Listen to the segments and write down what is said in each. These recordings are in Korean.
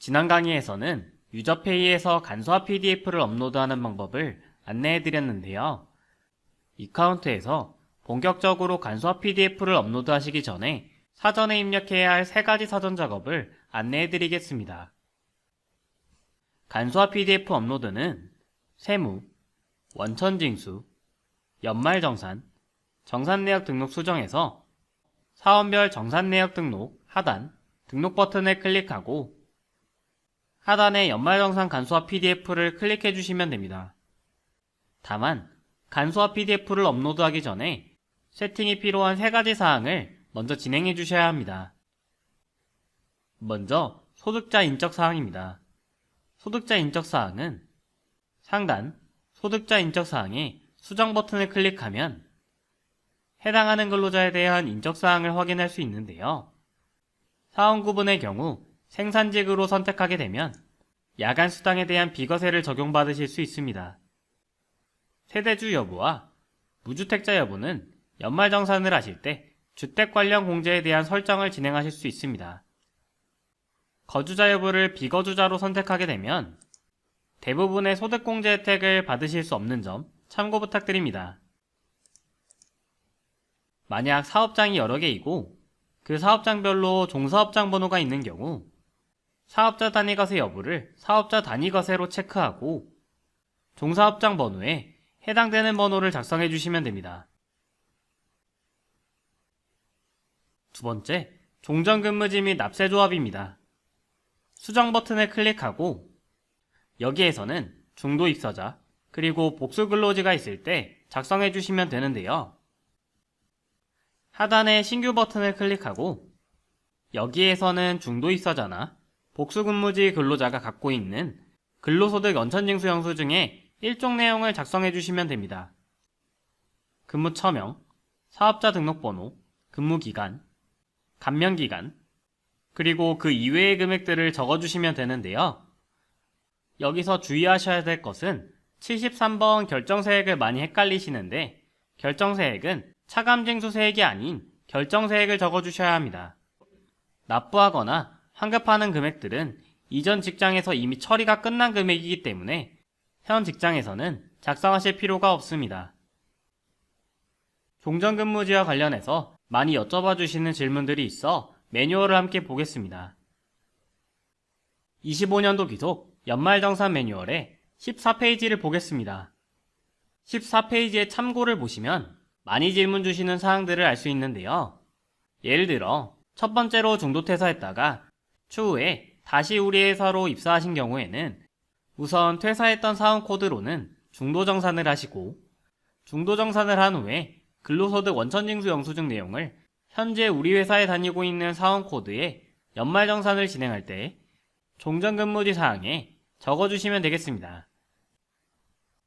지난 강의에서는 유저페이에서 간소화 PDF를 업로드하는 방법을 안내해드렸는데요. 이카운트에서 본격적으로 간소화 PDF를 업로드하시기 전에 사전에 입력해야 할 3가지 사전 작업을 안내해드리겠습니다. 간소화 PDF 업로드는 세무, 원천징수, 연말정산, 정산내역 등록 수정에서 사원별 정산내역 등록 하단 등록 버튼을 클릭하고 하단의 연말정산 간소화 PDF를 클릭해 주시면 됩니다. 다만 간소화 PDF를 업로드하기 전에 세팅이 필요한 3가지 사항을 먼저 진행해 주셔야 합니다. 먼저 소득자 인적 사항입니다. 소득자 인적 사항은 상단 소득자 인적 사항에 수정 버튼을 클릭하면 해당하는 근로자에 대한 인적 사항을 확인할 수 있는데요. 사원 구분의 경우 생산직으로 선택하게 되면 야간 수당에 대한 비과세를 적용받으실 수 있습니다. 세대주 여부와 무주택자 여부는 연말정산을 하실 때 주택 관련 공제에 대한 설정을 진행하실 수 있습니다. 거주자 여부를 비거주자로 선택하게 되면 대부분의 소득공제 혜택을 받으실 수 없는 점 참고 부탁드립니다. 만약 사업장이 여러 개이고 그 사업장별로 종사업장 번호가 있는 경우 사업자 단위과세 여부를 사업자 단위과세로 체크하고 종사업장 번호에 해당되는 번호를 작성해 주시면 됩니다. 두 번째, 종전근무지 및 납세조합입니다. 수정 버튼을 클릭하고 여기에서는 중도 입사자 그리고 복수 근로지가 있을 때 작성해 주시면 되는데요. 하단의 신규 버튼을 클릭하고 여기에서는 중도 입사자나 복수 근무지 근로자가 갖고 있는 근로소득 원천징수 영수 중에 일종 내용을 작성해 주시면 됩니다. 근무 처명, 사업자 등록번호, 근무기간, 감면기간, 그리고 그 이외의 금액들을 적어주시면 되는데요. 여기서 주의하셔야 될 것은 73번 결정세액을 많이 헷갈리시는데 결정세액은 차감징수세액이 아닌 결정세액을 적어주셔야 합니다. 납부하거나 환급하는 금액들은 이전 직장에서 이미 처리가 끝난 금액이기 때문에 현 직장에서는 작성하실 필요가 없습니다. 종전근무지와 관련해서 많이 여쭤봐 주시는 질문들이 있어 매뉴얼을 함께 보겠습니다. 25년도 귀속 연말정산 매뉴얼의 14페이지를 보겠습니다. 14페이지의 참고를 보시면 많이 질문 주시는 사항들을 알 수 있는데요. 예를 들어 첫 번째로 중도퇴사했다가 추후에 다시 우리 회사로 입사하신 경우에는 우선 퇴사했던 사원 코드로는 중도정산을 하시고 중도정산을 한 후에 근로소득 원천징수 영수증 내용을 현재 우리 회사에 다니고 있는 사원 코드에 연말정산을 진행할 때 종전근무지 사항에 적어주시면 되겠습니다.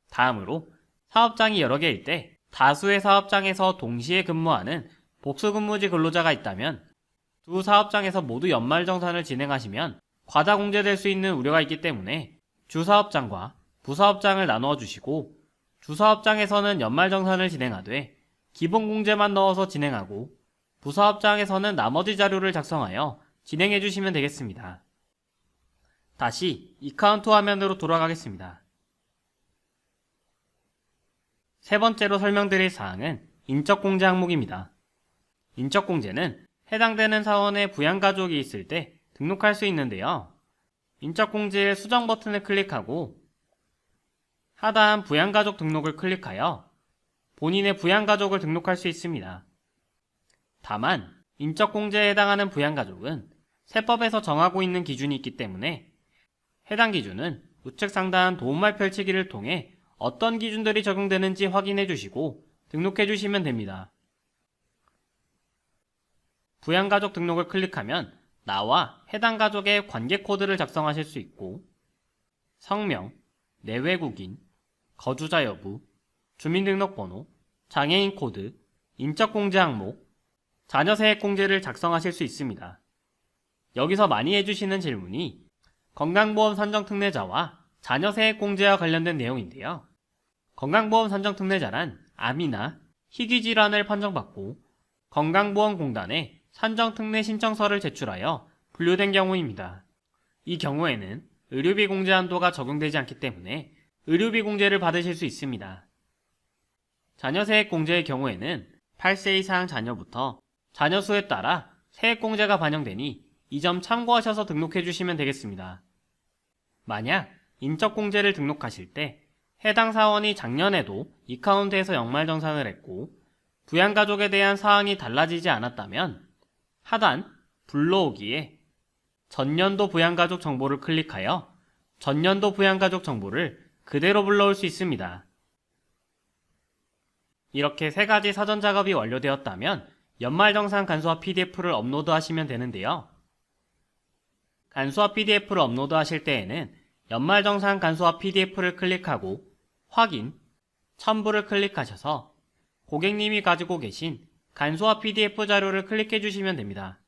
다음으로 사업장이 여러 개일 때 다수의 사업장에서 동시에 근무하는 복수근무지 근로자가 있다면 두 사업장에서 모두 연말정산을 진행하시면 과다 공제될 수 있는 우려가 있기 때문에 주사업장과 부사업장을 나누어 주시고 주사업장에서는 연말정산을 진행하되 기본공제만 넣어서 진행하고 부사업장에서는 나머지 자료를 작성하여 진행해 주시면 되겠습니다. 다시 이카운트 화면으로 돌아가겠습니다. 세 번째로 설명드릴 사항은 인적공제 항목입니다. 인적공제는 해당되는 사원의 부양가족이 있을 때 등록할 수 있는데요. 인적공제의 수정 버튼을 클릭하고 하단 부양가족 등록을 클릭하여 본인의 부양가족을 등록할 수 있습니다. 다만 인적공제에 해당하는 부양가족은 세법에서 정하고 있는 기준이 있기 때문에 해당 기준은 우측 상단 도움말 펼치기를 통해 어떤 기준들이 적용되는지 확인해 주시고 등록해 주시면 됩니다. 부양가족 등록을 클릭하면 나와 해당 가족의 관계 코드를 작성하실 수 있고 성명, 내외국인, 거주자 여부, 주민등록번호, 장애인 코드, 인적공제 항목, 자녀세액공제를 작성하실 수 있습니다. 여기서 많이 해주시는 질문이 건강보험 산정특례자와 자녀세액공제와 관련된 내용인데요. 건강보험 산정특례자란 암이나 희귀질환을 판정받고 건강보험공단에 산정특례 신청서를 제출하여 분류된 경우입니다. 이 경우에는 의료비 공제 한도가 적용되지 않기 때문에 의료비 공제를 받으실 수 있습니다. 자녀세액 공제의 경우에는 8세 이상 자녀부터 자녀 수에 따라 세액 공제가 반영되니 이 점 참고하셔서 등록해 주시면 되겠습니다. 만약 인적 공제를 등록하실 때 해당 사원이 작년에도 이카운트에서 연말정산을 했고 부양가족에 대한 사항이 달라지지 않았다면 하단 불러오기에 전년도 부양가족 정보를 클릭하여 전년도 부양가족 정보를 그대로 불러올 수 있습니다. 이렇게 세 가지 사전 작업이 완료되었다면 연말정산 간소화 PDF를 업로드하시면 되는데요. 간소화 PDF를 업로드하실 때에는 연말정산 간소화 PDF를 클릭하고 확인, 첨부를 클릭하셔서 고객님이 가지고 계신 간소화 PDF 자료를 클릭해 주시면 됩니다.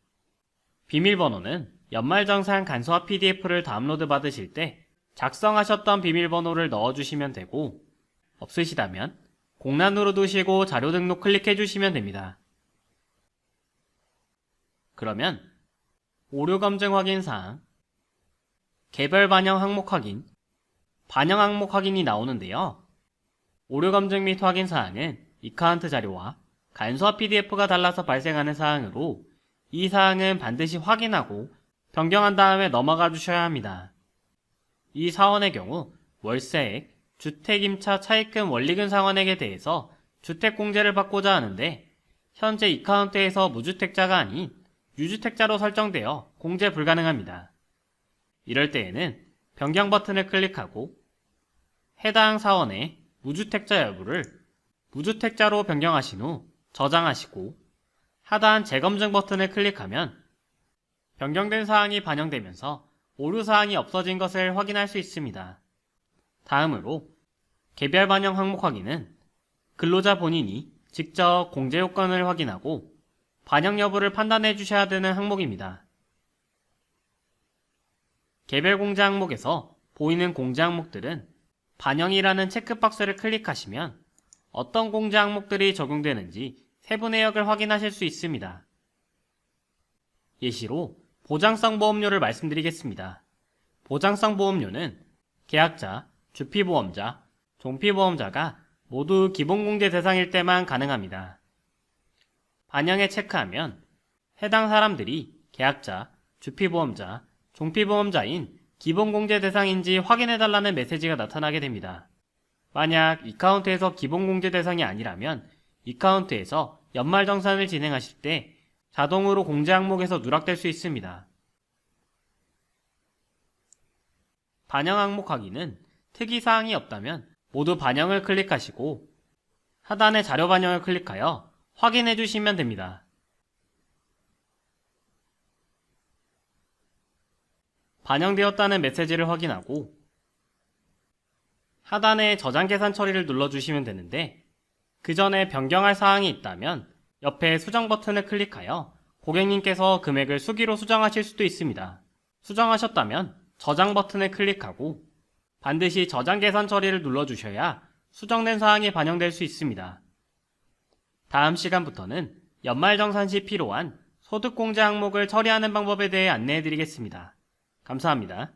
비밀번호는 연말정산 간소화 PDF를 다운로드 받으실 때 작성하셨던 비밀번호를 넣어주시면 되고 없으시다면 공란으로 두시고 자료 등록 클릭해 주시면 됩니다. 그러면 오류 검증 확인 사항, 개별 반영 항목 확인, 반영 항목 확인이 나오는데요. 오류 검증 및 확인 사항은 이카운트 자료와 간소화 PDF가 달라서 발생하는 사항으로 이 사항은 반드시 확인하고 변경한 다음에 넘어가 주셔야 합니다. 이 사원의 경우 월세액, 주택임차 차입금 원리금 상환액에 대해서 주택공제를 받고자 하는데 현재 이카운트에서 무주택자가 아닌 유주택자로 설정되어 공제 불가능합니다. 이럴 때에는 변경 버튼을 클릭하고 해당 사원의 무주택자 여부를 무주택자로 변경하신 후 저장하시고 하단 재검증 버튼을 클릭하면 변경된 사항이 반영되면서 오류 사항이 없어진 것을 확인할 수 있습니다. 다음으로 개별 반영 항목 확인은 근로자 본인이 직접 공제 요건을 확인하고 반영 여부를 판단해 주셔야 되는 항목입니다. 개별 공제 항목에서 보이는 공제 항목들은 반영이라는 체크박스를 클릭하시면 어떤 공제 항목들이 적용되는지 세부 내역을 확인하실 수 있습니다. 예시로 보장성 보험료를 말씀드리겠습니다. 보장성 보험료는 계약자, 주피보험자, 종피보험자가 모두 기본공제 대상일 때만 가능합니다. 반영에 체크하면 해당 사람들이 계약자, 주피보험자, 종피보험자인 기본공제 대상인지 확인해달라는 메시지가 나타나게 됩니다. 만약 이카운트에서 기본공제 대상이 아니라면 이카운트에서 연말정산을 진행하실 때 자동으로 공제 항목에서 누락될 수 있습니다. 반영 항목 확인은 특이사항이 없다면 모두 반영을 클릭하시고 하단의 자료 반영을 클릭하여 확인해 주시면 됩니다. 반영되었다는 메시지를 확인하고 하단에 저장 계산 처리를 눌러주시면 되는데 그 전에 변경할 사항이 있다면 옆에 수정 버튼을 클릭하여 고객님께서 금액을 수기로 수정하실 수도 있습니다. 수정하셨다면 저장 버튼을 클릭하고 반드시 저장 계산 처리를 눌러주셔야 수정된 사항이 반영될 수 있습니다. 다음 시간부터는 연말정산 시 필요한 소득공제 항목을 처리하는 방법에 대해 안내해 드리겠습니다. 감사합니다.